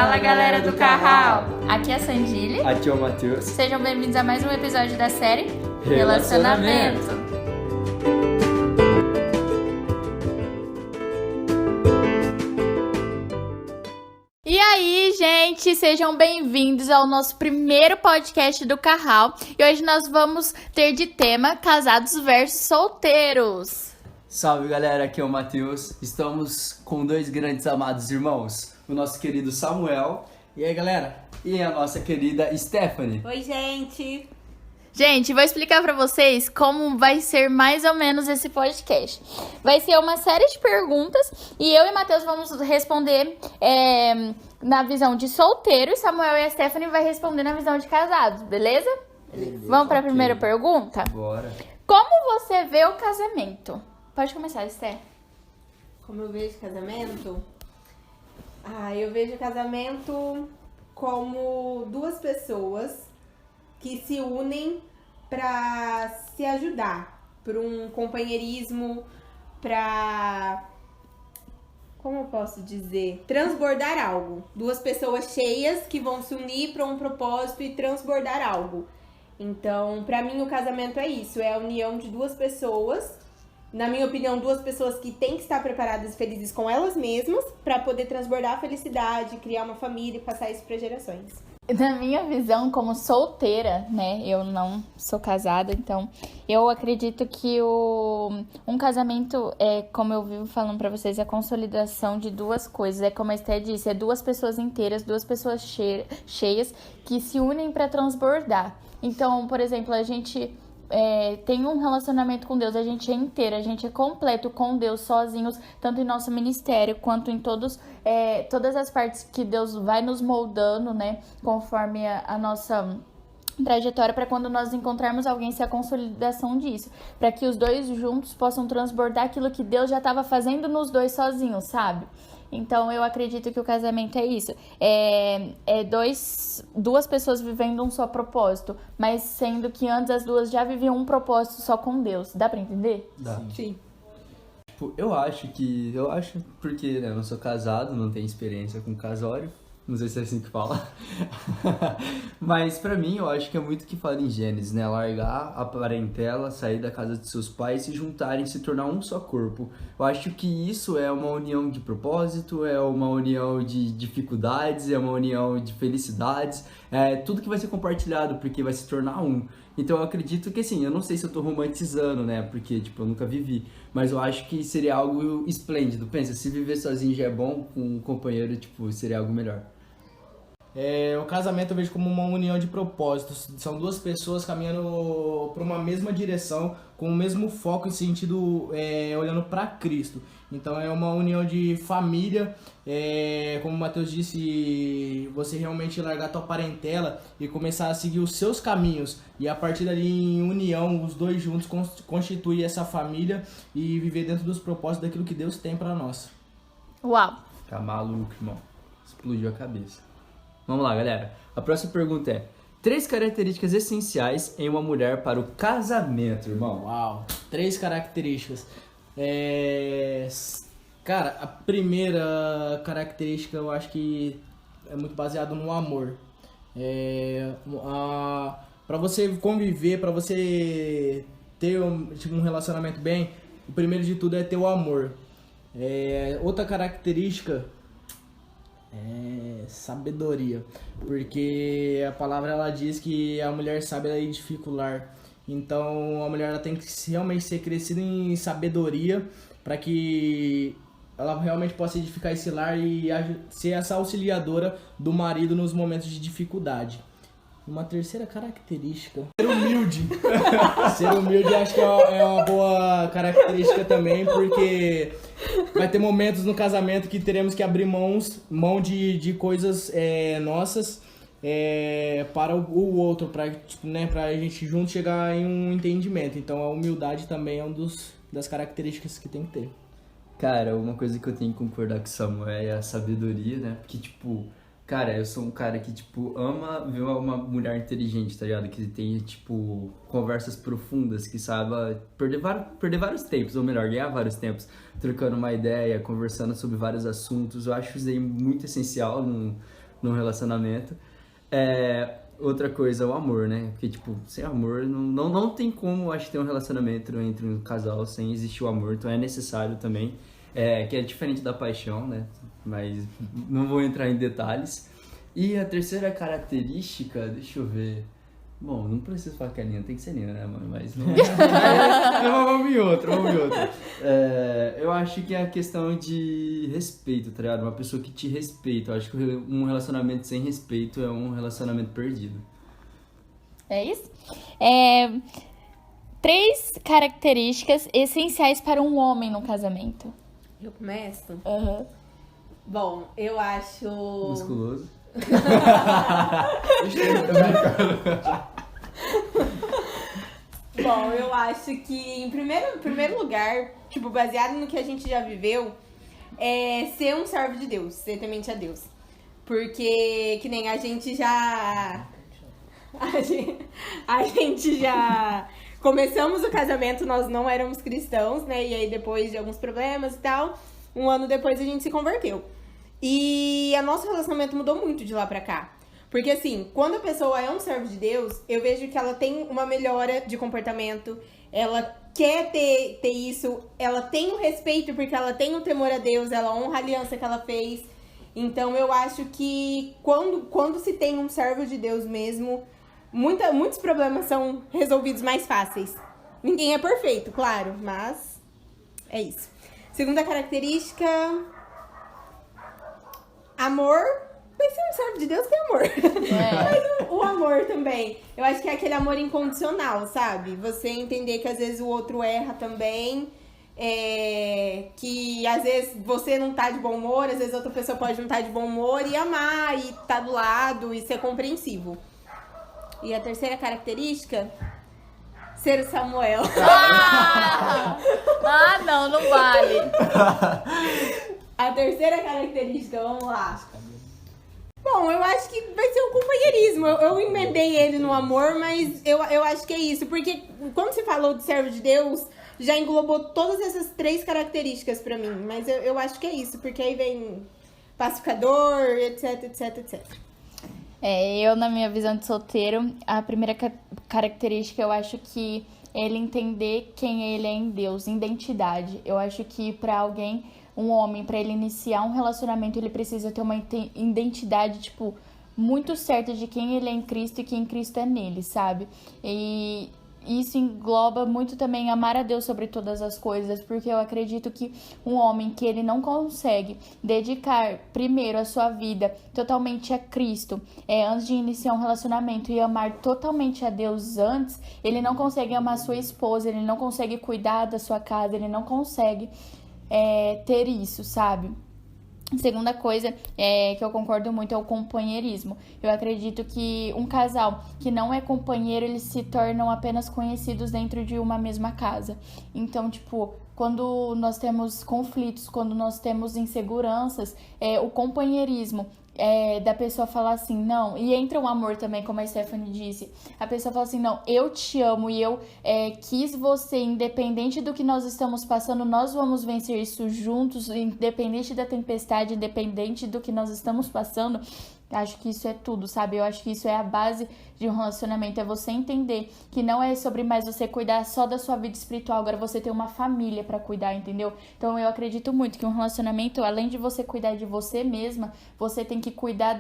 Fala galera do Carral! Aqui é a Sandile. Aqui é o Matheus. Sejam bem-vindos a mais um episódio da série Relacionamento. E aí, gente, sejam bem-vindos ao nosso primeiro podcast do Carral. E hoje nós vamos ter de tema casados versus solteiros. Salve galera, aqui é o Matheus. Estamos com dois grandes amados irmãos, o nosso querido Samuel. E aí galera? E a nossa querida Stephanie. Oi, gente! Gente, vou explicar pra vocês como vai ser mais ou menos esse podcast. Vai ser uma série de perguntas e eu e Matheus vamos responder na visão de solteiro e Samuel e a Stephanie vai responder na visão de casados, beleza? Vamos pra primeira pergunta? Bora. Como você vê o casamento? Pode começar, Steph. Como eu vejo casamento? Eu vejo casamento como duas pessoas que se unem pra se ajudar, por um companheirismo, pra, como eu posso dizer, transbordar algo. Duas pessoas cheias que vão se unir para um propósito e transbordar algo. Então, pra mim o casamento é isso, é a união de duas pessoas. Na minha opinião, duas pessoas que têm que estar preparadas e felizes com elas mesmas para poder transbordar a felicidade, criar uma família e passar isso para gerações. Na minha visão como solteira, né, eu não sou casada, então eu acredito que um casamento como eu vivo falando pra vocês, é a consolidação de duas coisas, é como a Esté disse, é duas pessoas inteiras, duas pessoas cheias que se unem pra transbordar. Então, por exemplo, a gente tem um relacionamento com Deus, a gente é inteiro, a gente é completo com Deus sozinhos, tanto em nosso ministério quanto em todas as partes que Deus vai nos moldando, né, conforme a nossa trajetória, para quando nós encontrarmos alguém, ser a consolidação disso, para que os dois juntos possam transbordar aquilo que Deus já estava fazendo nos dois sozinhos, sabe? Então, eu acredito que o casamento é isso. Duas pessoas vivendo um só propósito, mas sendo que antes as duas já viviam um propósito só com Deus. Dá pra entender? Dá. Sim. Tipo, eu acho porque né, eu não sou casado, não tenho experiência com casório. Não sei se é assim que fala. Mas pra mim, eu acho que é muito o que fala em Gênesis, né? Largar a parentela, sair da casa de seus pais, se juntarem, se tornar um só corpo. Eu acho que isso é uma união de propósito, é uma união de dificuldades, é uma união de felicidades. É tudo que vai ser compartilhado, porque vai se tornar um. Então eu acredito que assim, eu não sei se eu tô romantizando, né? Porque, tipo, eu nunca vivi. Mas eu acho que seria algo esplêndido. Pensa, se viver sozinho já é bom, com um companheiro, tipo, seria algo melhor. O casamento eu vejo como uma união de propósitos. São duas pessoas caminhando para uma mesma direção, com o mesmo foco e sentido, olhando para Cristo. Então é uma união de família, como o Matheus disse, você realmente largar a tua parentela e começar a seguir os seus caminhos. E a partir dali, em união, os dois juntos constituir essa família e viver dentro dos propósitos daquilo que Deus tem para nós. Uau! Tá maluco, irmão. Explodiu a cabeça. Vamos lá, galera. A próxima pergunta é: 3 características essenciais em uma mulher para o casamento, irmão. Uau! 3 características. Cara, a primeira característica eu acho que é muito baseado no amor. Para você conviver, para você ter um relacionamento bem, o primeiro de tudo é ter o amor. Outra característica é sabedoria, porque a palavra ela diz que a mulher sabe ela edifica o lar. Então a mulher ela tem que realmente ser crescida em sabedoria para que ela realmente possa edificar esse lar e ser essa auxiliadora do marido nos momentos de dificuldade. Uma terceira característica, ser humilde. Ser humilde acho que é uma boa característica também, porque vai ter momentos no casamento que teremos que abrir mão de coisas nossas para o outro, para a gente junto chegar em um entendimento. Então a humildade também é das características que tem que ter. Cara, uma coisa que eu tenho que concordar com o Samuel é a sabedoria, né? Porque, tipo, cara, eu sou um cara que, tipo, ama ver uma mulher inteligente, tá ligado? Que tem, tipo, conversas profundas, que saiba perder vários tempos, ou melhor, ganhar vários tempos, trocando uma ideia, conversando sobre vários assuntos. Eu acho isso aí muito essencial num relacionamento. Outra coisa, o amor, né? Porque, tipo, sem amor, não tem como, acho, ter um relacionamento entre um casal sem existir o amor. Então é necessário também, que é diferente da paixão, né? Mas não vou entrar em detalhes. E a terceira característica, deixa eu ver... Bom, não preciso falar que é linda, tem que ser linda, né, mano? Mas não... vamos em outra. Eu acho que é a questão de respeito, tá ligado? Uma pessoa que te respeita. Eu acho que um relacionamento sem respeito é um relacionamento perdido. É isso? 3 características essenciais para um homem no casamento. Eu começo? Uhum. Bom, eu acho... Musculoso. Bom, eu acho que em primeiro lugar, tipo, baseado no que a gente já viveu, é ser um servo de Deus, ser temente a Deus. Porque, que nem a gente já... A gente já... Começamos o casamento, nós não éramos cristãos, né? E aí depois de alguns problemas e tal, um ano depois a gente se converteu. E o nosso relacionamento mudou muito de lá pra cá. Porque assim, quando a pessoa é um servo de Deus, eu vejo que ela tem uma melhora de comportamento, ela quer ter isso, ela tem o respeito porque ela tem o temor a Deus, ela honra a aliança que ela fez. Então eu acho que quando se tem um servo de Deus mesmo, muitos problemas são resolvidos mais fáceis. Ninguém é perfeito, claro, mas é isso. Segunda característica... Amor, vai ser um servo de Deus tem amor. Mas o amor também. Eu acho que é aquele amor incondicional, sabe? Você entender que às vezes o outro erra também. Que às vezes você não tá de bom humor, às vezes outra pessoa pode não estar de bom humor e amar, e tá do lado, e ser compreensivo. E a terceira característica, ser o Samuel. Não vale. A terceira característica, vamos lá. Bom, eu acho que vai ser o companheirismo. Eu emendei ele no amor, mas eu acho que é isso. Porque quando você falou de servo de Deus, já englobou todas essas 3 características pra mim. Mas eu acho que é isso, porque aí vem pacificador, etc. Eu, na minha visão de solteiro, a primeira característica, eu acho que ele entender quem ele é em Deus, identidade. Eu acho que pra alguém... Um homem, pra ele iniciar um relacionamento, ele precisa ter uma identidade, tipo, muito certa de quem ele é em Cristo e quem Cristo é nele, sabe? E isso engloba muito também amar a Deus sobre todas as coisas, porque eu acredito que um homem que ele não consegue dedicar primeiro a sua vida totalmente a Cristo, antes de iniciar um relacionamento e amar totalmente a Deus antes, ele não consegue amar sua esposa, ele não consegue cuidar da sua casa, ele não consegue... ter isso, sabe? Segunda coisa que eu concordo muito é o companheirismo. Eu acredito que um casal que não é companheiro, eles se tornam apenas conhecidos dentro de uma mesma casa. Então, tipo, quando nós temos conflitos, quando nós temos inseguranças, o companheirismo da pessoa falar assim, não, e entra o amor também, como a Stephanie disse, a pessoa fala assim, não, eu te amo e eu quis você, independente do que nós estamos passando, nós vamos vencer isso juntos, independente da tempestade, independente do que nós estamos passando. Acho que isso é tudo, sabe? Eu acho que isso é a base de um relacionamento, é você entender que não é sobre mais você cuidar só da sua vida espiritual, agora você tem uma família pra cuidar, entendeu? Então eu acredito muito que um relacionamento, além de você cuidar de você mesma, você tem que cuidar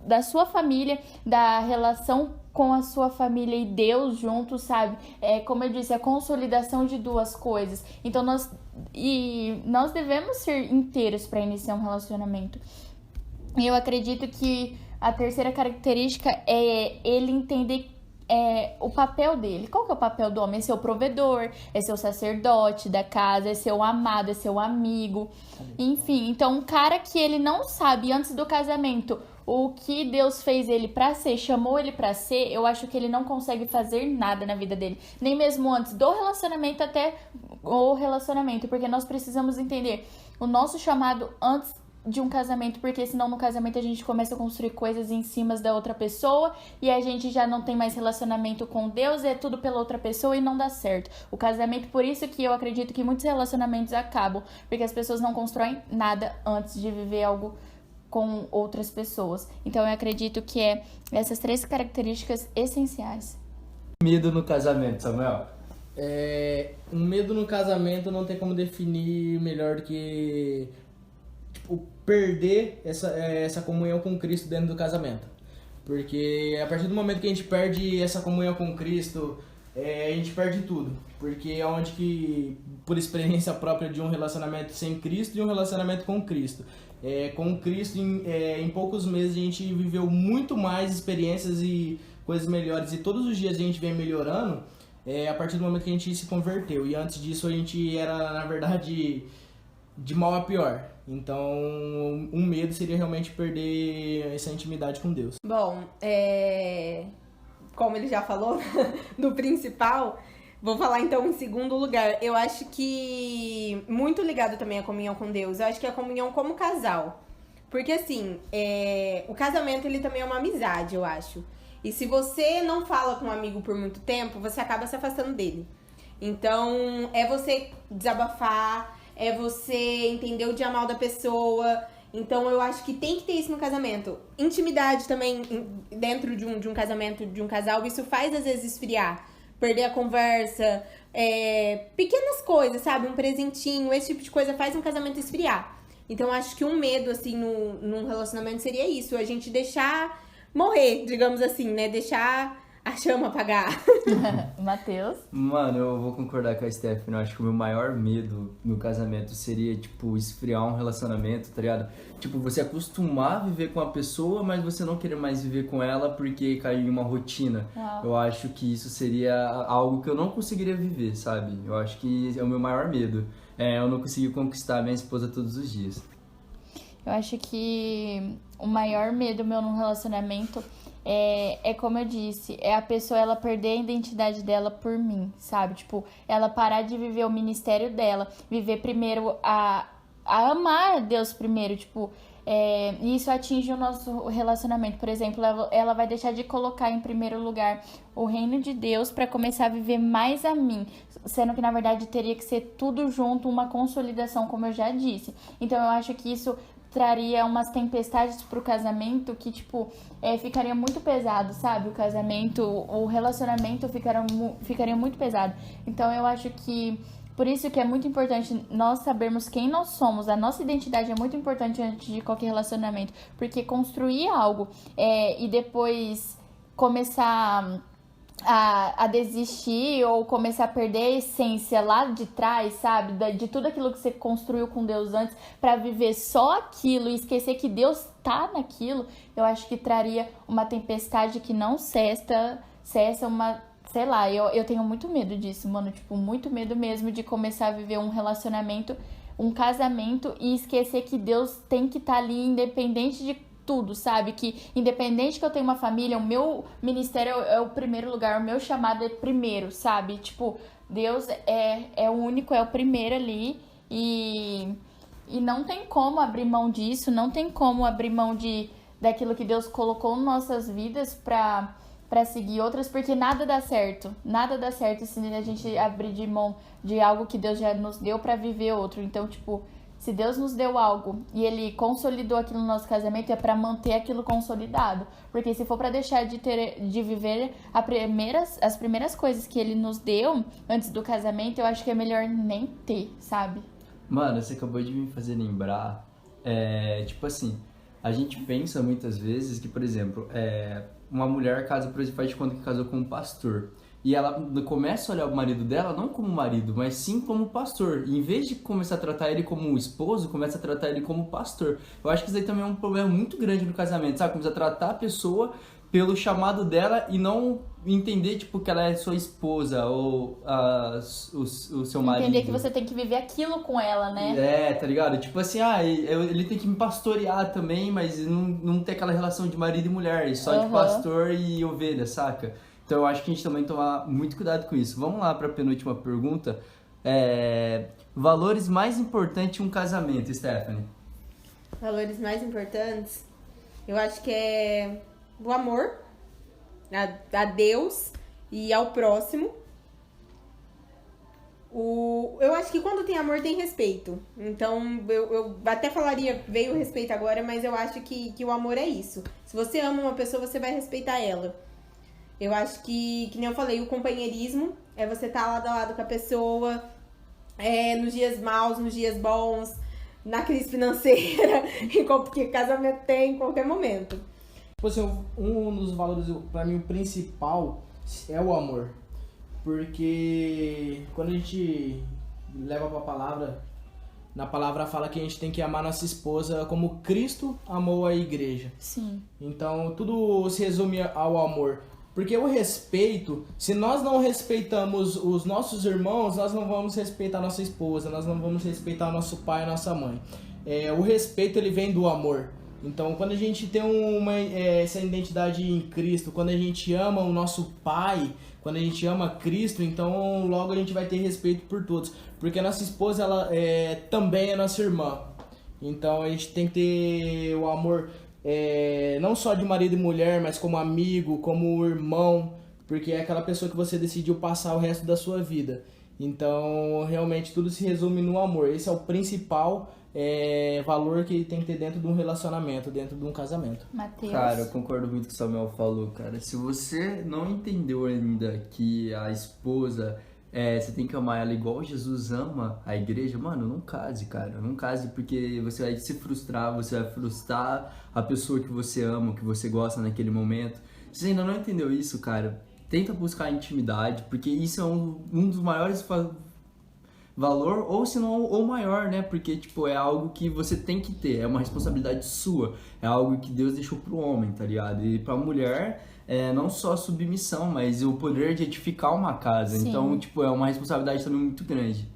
da sua família, da relação com a sua família e Deus juntos, sabe? Como eu disse, a consolidação de 2 coisas. Então nós devemos ser inteiros pra iniciar um relacionamento. E eu acredito que a terceira característica é ele entender o papel dele. Qual que é o papel do homem? É ser o provedor, é ser o sacerdote da casa, é ser o amado, é ser o amigo. Enfim, então um cara que ele não sabe antes do casamento o que Deus fez ele pra ser, chamou ele pra ser, eu acho que ele não consegue fazer nada na vida dele. Nem mesmo antes do relacionamento até o relacionamento. Porque nós precisamos entender o nosso chamado antes de um casamento, porque senão no casamento a gente começa a construir coisas em cima da outra pessoa e a gente já não tem mais relacionamento com Deus, é tudo pela outra pessoa e não dá certo. O casamento, por isso que eu acredito que muitos relacionamentos acabam, porque as pessoas não constroem nada antes de viver algo com outras pessoas. Então eu acredito que essas 3 características essenciais. Medo no casamento, Samuel. Um medo no casamento não tem como definir melhor do que perder essa comunhão com Cristo dentro do casamento. Porque a partir do momento que a gente perde essa comunhão com Cristo, a gente perde tudo. Porque é onde que, por experiência própria de um relacionamento sem Cristo e um relacionamento com Cristo. Com Cristo, em poucos meses, a gente viveu muito mais experiências e coisas melhores. E todos os dias a gente vem melhorando a partir do momento que a gente se converteu. E antes disso a gente era, na verdade, de mal a pior. Então, um medo seria realmente perder essa intimidade com Deus. Bom, como ele já falou, do principal, vou falar então em segundo lugar. Eu acho que muito ligado também à comunhão com Deus. Eu acho que a comunhão como casal. Porque assim, o casamento ele também é uma amizade, eu acho. E se você não fala com um amigo por muito tempo, você acaba se afastando dele. Então, é você desabafar, é você entender o dia mal da pessoa. Então, eu acho que tem que ter isso no casamento. Intimidade também, dentro de um casamento, de um casal, isso faz às vezes esfriar. Perder a conversa, pequenas coisas, sabe? Um presentinho, esse tipo de coisa faz um casamento esfriar. Então, eu acho que um medo, assim, num relacionamento seria isso. A gente deixar morrer, digamos assim, né? Deixar a chama apagar. Matheus? Mano, eu vou concordar com a Stephanie. Eu acho que o meu maior medo no casamento seria, esfriar um relacionamento, tá ligado? Você acostumar a viver com a pessoa, mas você não querer mais viver com ela porque caiu em uma rotina. Uau. Eu acho que isso seria algo que eu não conseguiria viver, sabe? Eu acho que é o meu maior medo. Eu não conseguir conquistar minha esposa todos os dias. Eu acho que o maior medo meu num relacionamento como eu disse, a pessoa ela perder a identidade dela por mim, sabe? Ela parar de viver o ministério dela, viver primeiro a amar Deus primeiro, e isso atinge o nosso relacionamento. Por exemplo, ela vai deixar de colocar em primeiro lugar o reino de Deus para começar a viver mais a mim, sendo que na verdade teria que ser tudo junto, uma consolidação, como eu já disse. Então eu acho que isso traria umas tempestades pro casamento que, ficaria muito pesado, sabe? O casamento, o relacionamento ficaria muito pesado. Então, eu acho que, por isso que é muito importante nós sabermos quem nós somos. A nossa identidade é muito importante antes de qualquer relacionamento. Porque construir algo e depois começar a desistir ou começar a perder a essência lá de trás, sabe? De tudo aquilo que você construiu com Deus antes pra viver só aquilo e esquecer que Deus tá naquilo, eu acho que traria uma tempestade que não cessa uma... Sei lá, eu tenho muito medo disso, mano. Muito medo mesmo de começar a viver um relacionamento, um casamento e esquecer que Deus tem que estar ali independente de tudo, sabe? Que independente que eu tenha uma família, o meu ministério é o primeiro lugar, o meu chamado é primeiro, sabe? Deus é o único, é o primeiro ali e não tem como abrir mão disso, não tem como abrir mão daquilo que Deus colocou nas nossas vidas pra seguir outras, porque nada dá certo se a gente abrir de mão de algo que Deus já nos deu pra viver outro. Então, se Deus nos deu algo e Ele consolidou aquilo no nosso casamento, é pra manter aquilo consolidado. Porque se for pra deixar de viver as primeiras coisas que Ele nos deu antes do casamento, eu acho que é melhor nem ter, sabe? Mano, você acabou de me fazer lembrar, a gente pensa muitas vezes que, por exemplo, uma mulher casa, por exemplo, faz de conta que casou com um pastor. E ela começa a olhar o marido dela não como marido, mas sim como pastor. E em vez de começar a tratar ele como um esposo, começa a tratar ele como pastor. Eu acho que isso aí também é um problema muito grande no casamento, sabe? Começa a tratar a pessoa pelo chamado dela e não entender, que ela é sua esposa ou o seu marido. Entender que você tem que viver aquilo com ela, né? Tá ligado? Ele tem que me pastorear também, mas não ter aquela relação de marido e mulher, só de pastor e ovelha, saca? Então eu acho que a gente também tem que tomar muito cuidado com isso. Vamos lá para a penúltima pergunta. Valores mais importantes em um casamento, Stephanie? Valores mais importantes, eu acho que é o amor a Deus e ao próximo. Eu acho acho que quando tem amor, tem respeito. Então, eu até falaria, veio o respeito agora, mas eu acho que o amor é isso. Se você ama uma pessoa, você vai respeitar ela. Eu acho que nem eu falei, o companheirismo é você estar lado a lado com a pessoa, nos dias maus, nos dias bons, na crise financeira, porque casamento tem em qualquer momento. Tipo assim, um dos valores, pra mim, o principal é o amor. Porque quando a gente leva pra palavra, na palavra fala que a gente tem que amar nossa esposa como Cristo amou a igreja. Sim. Então tudo se resume ao amor. Porque o respeito, se nós não respeitamos os nossos irmãos, nós não vamos respeitar nossa esposa, nós não vamos respeitar nosso pai e nossa mãe. O respeito, ele vem do amor. Então, quando a gente tem essa identidade em Cristo, quando a gente ama o nosso pai, quando a gente ama Cristo, então logo a gente vai ter respeito por todos. Porque a nossa esposa, ela também é nossa irmã. Então, a gente tem que ter o amor... não só de marido e mulher, mas como amigo, como irmão, porque é aquela pessoa que você decidiu passar o resto da sua vida. Então, realmente, tudo se resume no amor. Esse é o principal valor que tem que ter dentro de um relacionamento, dentro de um casamento. Mateus. Cara, eu concordo muito com o que o Samuel falou, cara. Se você não entendeu ainda que a esposa... você tem que amar ela igual Jesus ama a igreja, mano, não case, cara. Não case porque você vai se frustrar, você vai frustrar a pessoa que você ama, que você gosta naquele momento. Se você ainda não entendeu isso, cara, tenta buscar intimidade, porque isso é um dos maiores valor, ou se não o maior, né? Porque, tipo, é algo que você tem que ter, é uma responsabilidade sua, é algo que Deus deixou pro homem, tá ligado? E pra mulher... não só a submissão, mas o poder de edificar uma casa. Sim. Então, tipo, é uma responsabilidade também muito grande.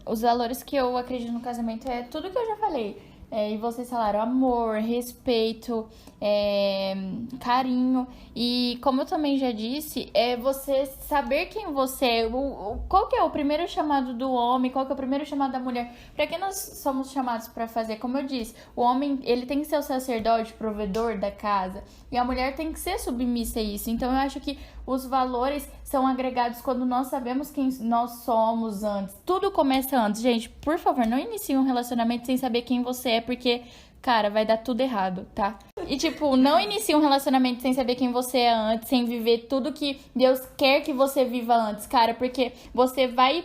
Os valores que eu acredito no casamento é tudo que eu já falei. E vocês falaram amor, respeito, carinho. E como eu também já disse, é você saber quem você é. Qual que é o primeiro chamado do homem, qual que é o primeiro chamado da mulher. Pra que nós somos chamados pra fazer? Como eu disse, o homem, ele tem que ser o sacerdote, provedor da casa. E a mulher tem que ser submissa a isso. Então eu acho que os valores são agregados quando nós sabemos quem nós somos antes. Tudo começa antes. Gente, por favor, não inicie um relacionamento sem saber quem você é, porque, cara, vai dar tudo errado, tá? E, tipo, não inicie um relacionamento sem saber quem você é antes, sem viver tudo que Deus quer que você viva antes, cara, porque você vai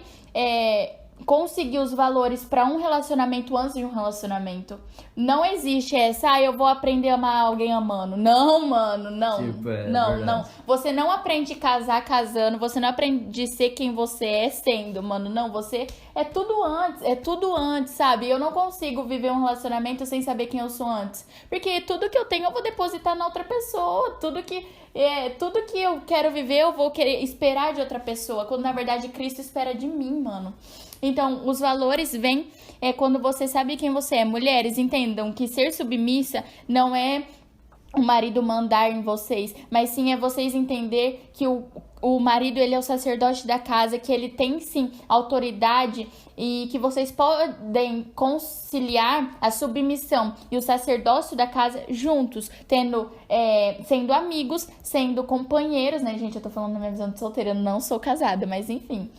conseguir os valores pra um relacionamento antes de um relacionamento. Não existe essa, eu vou aprender a amar alguém amando. Não, mano, não. Tipo, não. Você não aprende a casar casando, você não aprende a ser quem você é sendo, mano. Não, você é tudo antes, sabe? Eu não consigo viver um relacionamento sem saber quem eu sou antes. Porque tudo que eu tenho eu vou depositar na outra pessoa, tudo que eu quero viver eu vou querer esperar de outra pessoa, quando na verdade Cristo espera de mim, mano. Então, os valores vêm quando você sabe quem você é. Mulheres, entendam que ser submissa não é o marido mandar em vocês, mas sim é vocês entender que o marido, ele é o sacerdote da casa, que ele tem sim autoridade e que vocês podem conciliar a submissão e o sacerdócio da casa juntos, sendo amigos, sendo companheiros, né, gente? Eu tô falando na minha visão de solteira, eu não sou casada, mas enfim.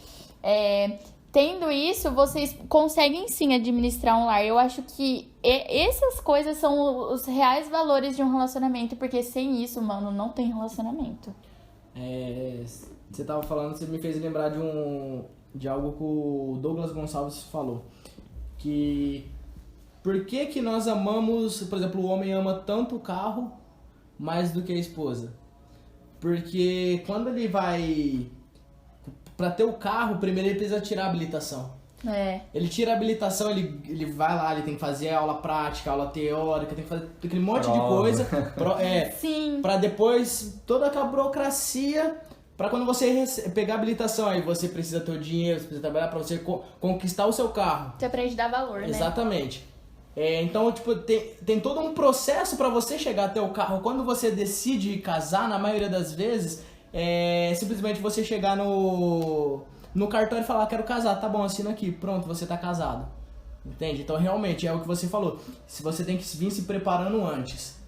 Tendo isso, vocês conseguem sim administrar um lar. Eu acho que essas coisas são os reais valores de um relacionamento, porque sem isso, mano, não tem relacionamento. Você tava falando, você me fez lembrar de algo que o Douglas Gonçalves falou. Que por que nós amamos, por exemplo, o homem ama tanto o carro mais do que a esposa? Porque quando ele vai... Pra ter o carro, primeiro ele precisa tirar a habilitação. Ele tira a habilitação, ele vai lá, ele tem que fazer aula prática, aula teórica, tem que fazer aquele monte de coisa. Sim. Pra depois, toda aquela burocracia, pra quando você pegar a habilitação, aí você precisa ter o dinheiro, você precisa trabalhar pra você conquistar o seu carro. Você aprende a dar valor, né? Exatamente. Então, tipo, tem todo um processo pra você chegar até o carro. Quando você decide casar, na maioria das vezes... simplesmente você chegar no cartório e falar, quero casar, tá bom, assina aqui, pronto, você tá casado. Entende? Então realmente é o que você falou. Se você tem que vir se preparando antes.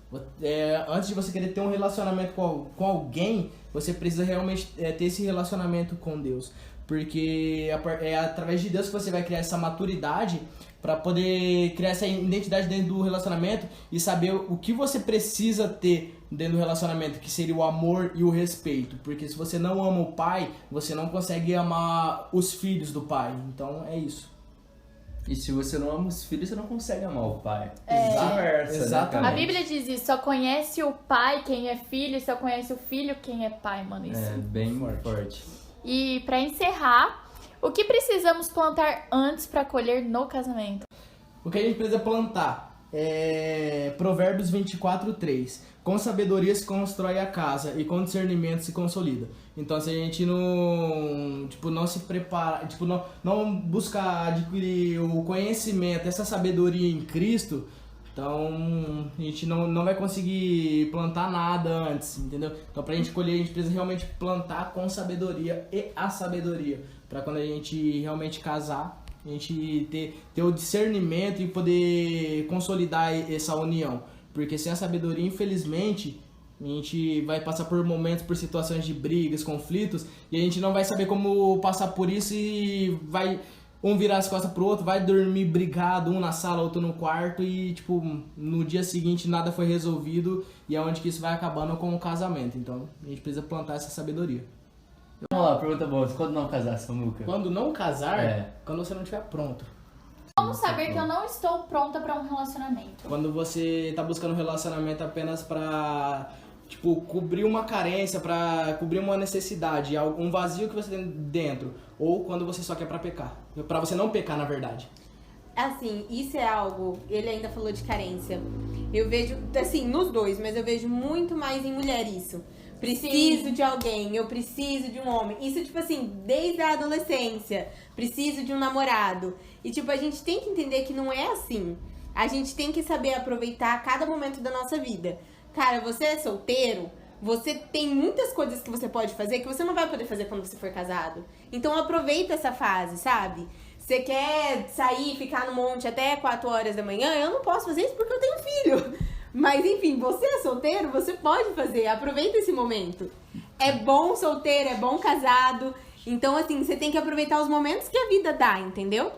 Antes de você querer ter um relacionamento com alguém, você precisa realmente ter esse relacionamento com Deus. Porque é através de Deus que você vai criar essa maturidade para poder criar essa identidade dentro do relacionamento e saber o que você precisa ter dentro do relacionamento, que seria o amor e o respeito. Porque se você não ama o pai, você não consegue amar os filhos do pai. Então é isso. E se você não ama os filhos, você não consegue amar o pai. Exatamente. Exatamente. A Bíblia diz isso, só conhece o pai quem é filho, só conhece o filho quem é pai, mano. Isso. É bem forte. E pra encerrar, o que precisamos plantar antes pra colher no casamento? O que a gente precisa plantar é Provérbios 24:3. Com sabedoria se constrói a casa e com discernimento se consolida. Então, se a gente não se prepara, não buscar adquirir o conhecimento, essa sabedoria em Cristo, então a gente não vai conseguir plantar nada antes, entendeu? Então, pra gente colher, a gente precisa realmente plantar com sabedoria e a sabedoria, pra quando a gente realmente casar, a gente ter o discernimento e poder consolidar essa união. Porque sem a sabedoria, infelizmente, a gente vai passar por momentos, por situações de brigas, conflitos, e a gente não vai saber como passar por isso e vai um virar as costas pro outro, vai dormir brigado, um na sala, outro no quarto, e no dia seguinte nada foi resolvido, e é onde que isso vai acabando com o casamento. Então a gente precisa plantar essa sabedoria. Vamos lá, pergunta boa. Quando não casar, Samuca? Quando não casar, É. quando você não estiver pronto. Como saber que eu não estou pronta pra um relacionamento? Quando você tá buscando um relacionamento apenas pra, cobrir uma carência, pra cobrir uma necessidade, um vazio que você tem dentro. Ou quando você só quer pra pecar. Pra você não pecar, na verdade. Assim, isso é algo... Ele ainda falou de carência. Eu vejo, assim, nos dois, mas eu vejo muito mais em mulher isso. Preciso de alguém, eu preciso de um homem. Isso, desde a adolescência. Preciso de um namorado. E, a gente tem que entender que não é assim. A gente tem que saber aproveitar cada momento da nossa vida. Cara, você é solteiro, você tem muitas coisas que você pode fazer que você não vai poder fazer quando você for casado. Então, aproveita essa fase, sabe? Você quer sair, ficar no monte até 4 horas da manhã? Eu não posso fazer isso porque eu tenho filho. Mas, enfim, você é solteiro, você pode fazer. Aproveita esse momento. É bom solteiro, é bom casado. Então, você tem que aproveitar os momentos que a vida dá, entendeu?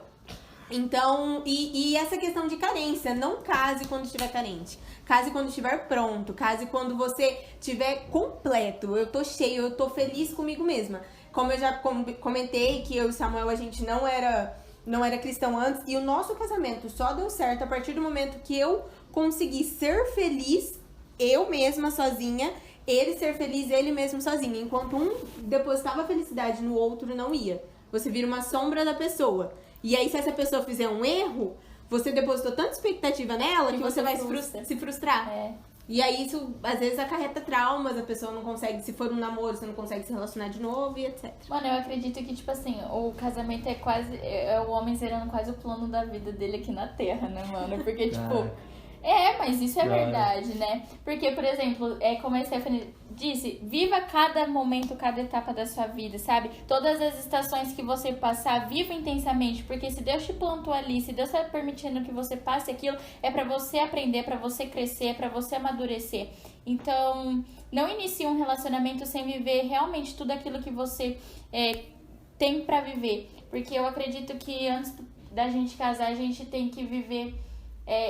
Então, e essa questão de carência, não case quando estiver carente. Case quando estiver pronto, case quando você estiver completo. Eu tô cheio, eu tô feliz comigo mesma. Como eu já comentei que eu e o Samuel, a gente não era cristão antes. E o nosso casamento só deu certo a partir do momento que eu consegui ser feliz, eu mesma sozinha, ele ser feliz, ele mesmo sozinho. Enquanto um depositava felicidade no outro, não ia. Você vira uma sombra da pessoa. E aí, se essa pessoa fizer um erro, você depositou tanta expectativa nela que você vai se frustrar. É. E aí, isso, às vezes, acarreta traumas, a pessoa não consegue, se for um namoro, você não consegue se relacionar de novo e etc. Mano, eu acredito que, o casamento é quase... É o homem zerando quase o plano da vida dele aqui na Terra, né, mano? Porque, mas isso é verdade, né? Porque, por exemplo, como a Stephanie disse, viva cada momento, cada etapa da sua vida, sabe? Todas as estações que você passar, viva intensamente, porque se Deus te plantou ali, se Deus tá permitindo que você passe aquilo, é pra você aprender, é pra você crescer, é pra você amadurecer. Então, não inicie um relacionamento sem viver realmente tudo aquilo que você tem pra viver. Porque eu acredito que antes da gente casar, a gente tem que viver...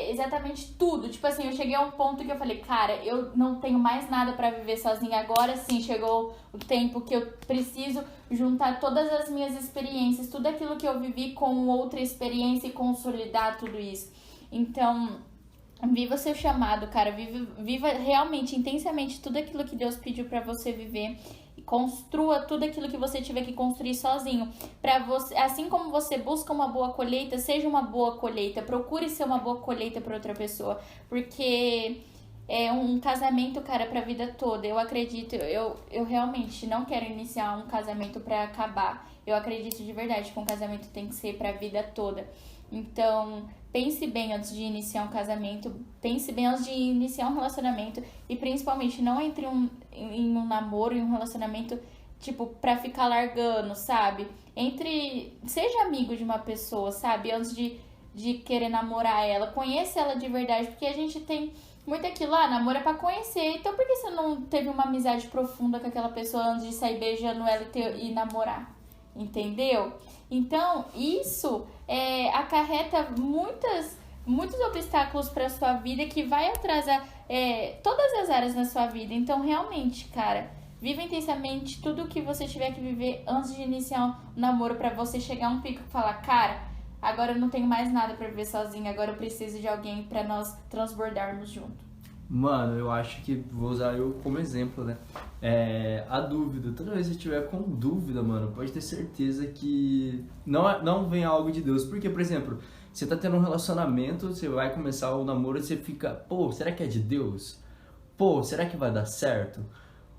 exatamente tudo. Eu cheguei a um ponto que eu falei, cara, eu não tenho mais nada pra viver sozinha. Agora sim, chegou o tempo que eu preciso juntar todas as minhas experiências, tudo aquilo que eu vivi com outra experiência e consolidar tudo isso. Então, viva o seu chamado, cara. Viva realmente, intensamente tudo aquilo que Deus pediu pra você viver. Construa tudo aquilo que você tiver que construir sozinho. Pra você, assim como você busca uma boa colheita, seja uma boa colheita. Procure ser uma boa colheita para outra pessoa. Porque é um casamento, cara, pra vida toda. Eu acredito, eu realmente não quero iniciar um casamento pra acabar. Eu acredito de verdade que um casamento tem que ser pra vida toda. Então, pense bem antes de iniciar um casamento, pense bem antes de iniciar um relacionamento e principalmente não entre em um namoro, em um relacionamento, pra ficar largando, sabe? Seja amigo de uma pessoa, sabe? Antes de querer namorar ela, conheça ela de verdade, porque a gente tem muito aquilo, namoro é pra conhecer. Então por que você não teve uma amizade profunda com aquela pessoa antes de sair beijando ela e namorar? Entendeu? Então, isso acarreta muitos obstáculos pra sua vida que vai atrasar todas as áreas na sua vida. Então, realmente, cara, viva intensamente tudo o que você tiver que viver antes de iniciar um namoro pra você chegar a um pico e falar, cara, agora eu não tenho mais nada pra viver sozinha, agora eu preciso de alguém pra nós transbordarmos junto. Mano, eu acho que vou usar eu como exemplo, né? A dúvida. Toda vez que você tiver com dúvida, mano, pode ter certeza que não vem algo de Deus. Porque, por exemplo, você tá tendo um relacionamento, você vai começar o namoro e você fica, pô, será que é de Deus? Pô, será que vai dar certo?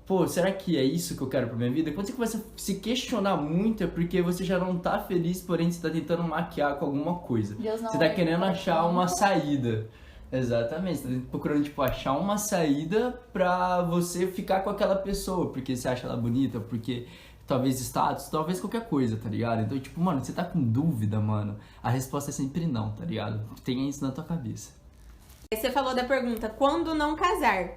Pô, será que é isso que eu quero pra minha vida? Quando você começa a se questionar muito, é porque você já não tá feliz, porém você tá tentando maquiar com alguma coisa. Deus não Você tá querendo achar uma saída. Exatamente, você tá procurando, tipo, achar uma saída pra você ficar com aquela pessoa, porque você acha ela bonita, porque talvez status, talvez qualquer coisa, tá ligado? Então, tipo, mano, você tá com dúvida, mano, a resposta é sempre não, tá ligado? Tenha isso na tua cabeça. Você falou da pergunta, quando não casar?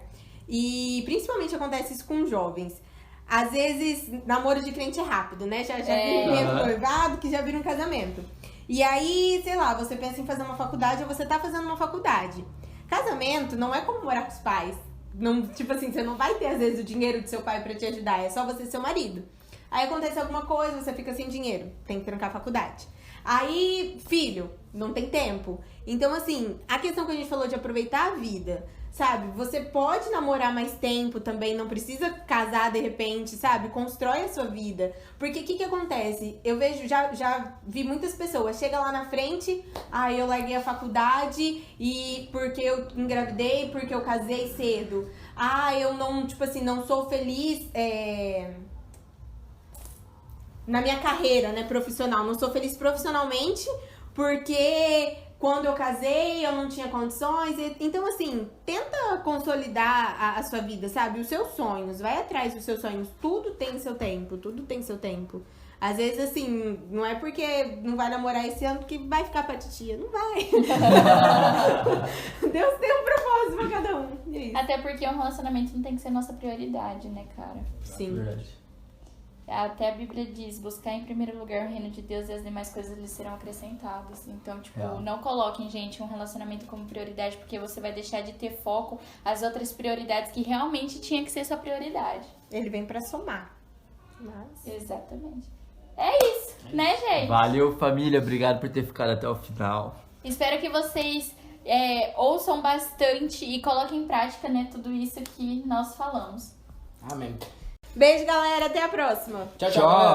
E principalmente acontece isso com jovens. Às vezes, namoro de crente é rápido, né? Já vira noivado, que já vira um casamento. E aí, sei lá, você pensa em fazer uma faculdade ou você tá fazendo uma faculdade. Casamento não é como morar com os pais. Não, tipo assim, você não vai ter, às vezes, o dinheiro do seu pai pra te ajudar. É só você e seu marido. Aí acontece alguma coisa, você fica sem dinheiro. Tem que trancar a faculdade. Aí, filho, não tem tempo. Então, assim, a questão que a gente falou de aproveitar a vida, sabe? Você pode namorar mais tempo também, não precisa casar de repente, sabe? Constrói a sua vida. Porque o que acontece? Eu vejo, já vi muitas pessoas, chega lá na frente, eu larguei a faculdade e porque eu engravidei, porque eu casei cedo. Eu não, tipo assim, não sou feliz na minha carreira, né, profissional. Não sou feliz profissionalmente porque quando eu casei eu não tinha condições. Então, assim, tenta consolidar a sua vida, sabe? Os seus sonhos, vai atrás dos seus sonhos. Tudo tem seu tempo, tudo tem seu tempo. Às vezes, assim, não é porque não vai namorar esse ano que vai ficar pra titia. Não vai. Deus tem um propósito pra cada um. É isso. Até porque um relacionamento não tem que ser nossa prioridade, né, cara? Sim. Verdade. Até a Bíblia diz, buscar em primeiro lugar o reino de Deus e as demais coisas lhes serão acrescentadas. Então, tipo, não coloquem, gente, um relacionamento como prioridade, porque você vai deixar de ter foco às outras prioridades que realmente tinha que ser sua prioridade. Ele vem pra somar. Exatamente. É isso, né, gente? Valeu, família. Obrigado por ter ficado até o final. Espero que vocês ouçam bastante e coloquem em prática, né, tudo isso que nós falamos. Amém. Beijo, galera. Até a próxima. Tchau, Tchau. tchau. Galera.